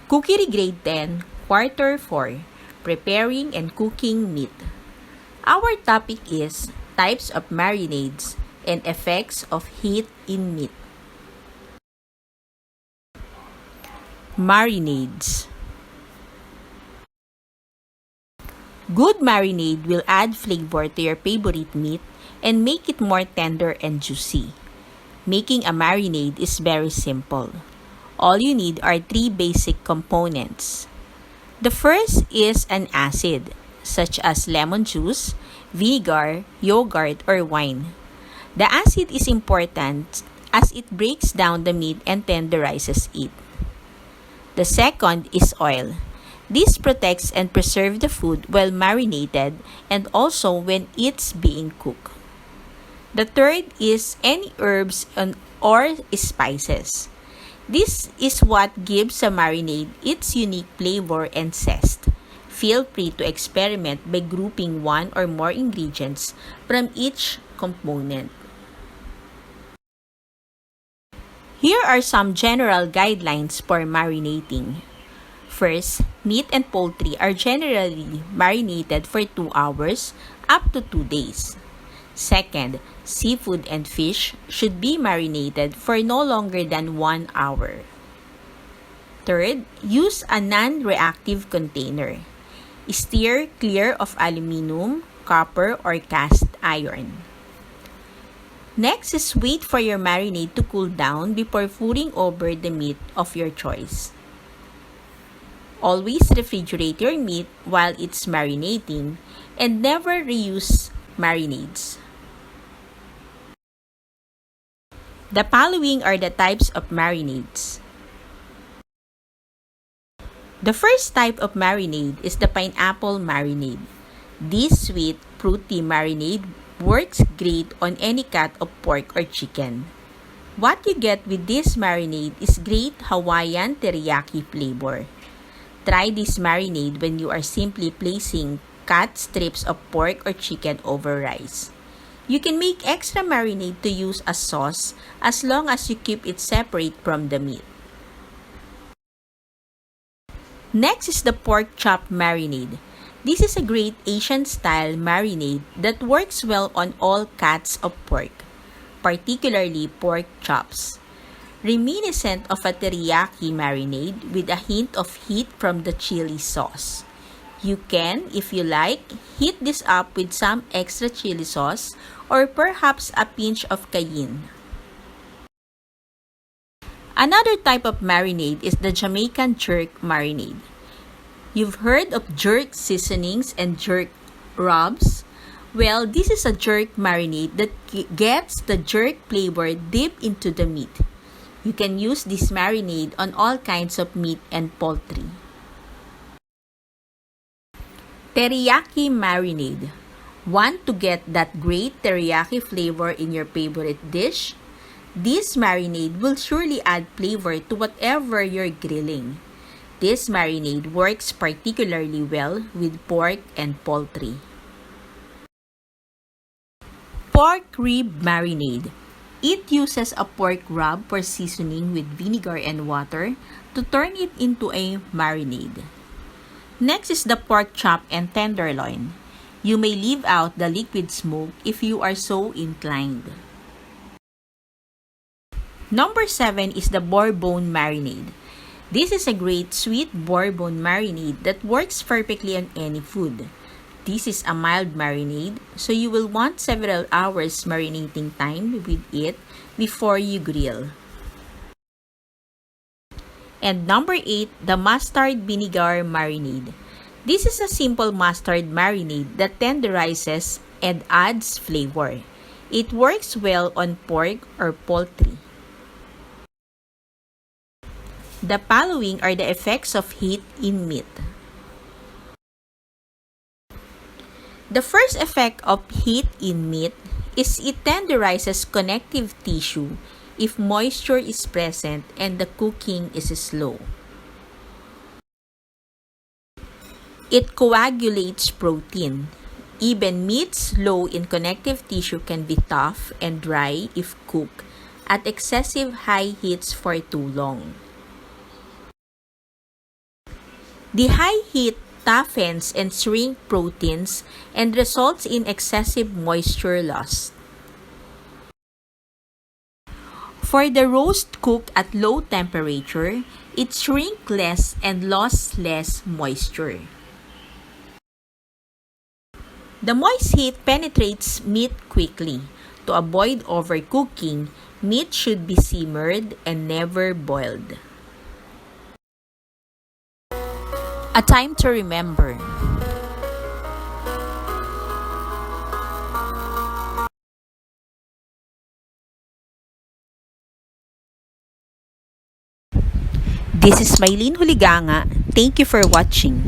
Cookery Grade 10, Quarter 4, Preparing and Cooking Meat. Our topic is types of marinades and effects of heat in meat. Marinades. Good marinade will add flavor to your favorite meat and make it more tender and juicy. Making a marinade is very simple. All you need are 3 basic components. The first is an acid, such as lemon juice, vinegar, yogurt, or wine. The acid is important as it breaks down the meat and tenderizes it. The second is oil. This protects and preserves the food while marinated and also when it's being cooked. The third is any herbs or spices. This is what gives a marinade its unique flavor and zest. Feel free to experiment by grouping one or more ingredients from each component. Here are some general guidelines for marinating. First, meat and poultry are generally marinated for 2 hours up to 2 days. Second, seafood and fish should be marinated for no longer than 1 hour. Third, use a non-reactive container. Steer clear of aluminum, copper, or cast iron. Next is wait for your marinade to cool down before pouring over the meat of your choice. Always refrigerate your meat while it's marinating and never reuse marinades. The following are the types of marinades. The first type of marinade is the pineapple marinade. This sweet, fruity marinade works great on any cut of pork or chicken. What you get with this marinade is great Hawaiian teriyaki flavor. Try this marinade when you are simply placing cut strips of pork or chicken over rice. You can make extra marinade to use as sauce as long as you keep it separate from the meat. Next is the pork chop marinade. This is a great Asian-style marinade that works well on all cuts of pork, particularly pork chops. Reminiscent of a teriyaki marinade with a hint of heat from the chili sauce. You can, if you like, heat this up with some extra chili sauce or perhaps a pinch of cayenne. Another type of marinade is the Jamaican jerk marinade. You've heard of jerk seasonings and jerk rubs? Well, this is a jerk marinade that gets the jerk flavor deep into the meat. You can use this marinade on all kinds of meat and poultry. Teriyaki marinade. Want to get that great teriyaki flavor in your favorite dish? This marinade will surely add flavor to whatever you're grilling. This marinade works particularly well with pork and poultry. Pork rib marinade. It uses a pork rub for seasoning with vinegar and water to turn it into a marinade. Next is the pork chop and tenderloin. You may leave out the liquid smoke if you are so inclined. Number 7 is the bourbon marinade. This is a great sweet bourbon marinade that works perfectly on any food. This is a mild marinade, so you will want several hours marinating time with it before you grill. And number 8, the mustard vinegar marinade. This is a simple mustard marinade that tenderizes and adds flavor. It works well on pork or poultry. The following are the effects of heat in meat. The first effect of heat in meat is it tenderizes connective tissue if moisture is present and the cooking is slow. It coagulates protein. Even meats low in connective tissue can be tough and dry if cooked at excessive high heats for too long. The high heat toughens and shrinks proteins and results in excessive moisture loss. For the roast cooked at low temperature, it shrinks less and lost less moisture. The moist heat penetrates meat quickly. To avoid overcooking, meat should be simmered and never boiled. A time to remember. This is Maylene Huliganga. Thank you for watching.